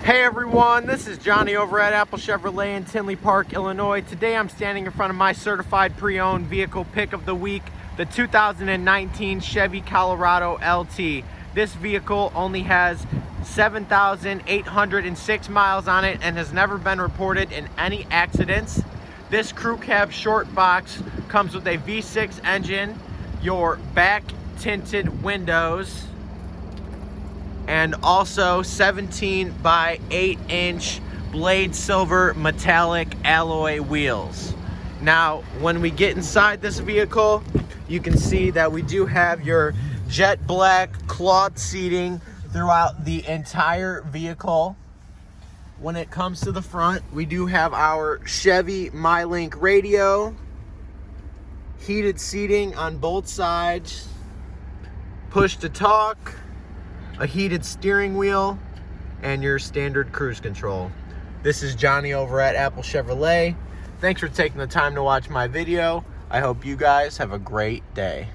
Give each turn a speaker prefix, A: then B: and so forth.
A: Hey everyone, this is Johnny over at Apple Chevrolet in Tinley Park, Illinois. Today I'm standing in front of my certified pre-owned vehicle pick of the week, the 2019 Chevy Colorado LT. This vehicle only has 7,806 miles on it and has never been reported in any accidents. This crew cab short box comes with a V6 engine, your back tinted windows, and also 17 by 8 inch blade silver metallic alloy wheels. Now, when we get inside this vehicle, you can see that we do have your jet black cloth seating throughout the entire vehicle. When it comes to the front, we do have our Chevy MyLink radio, heated seating on both sides, push to talk, a heated steering wheel, and your standard cruise control. This is Johnny over at Apple Chevrolet. Thanks for taking the time to watch my video. I hope you guys have a great day.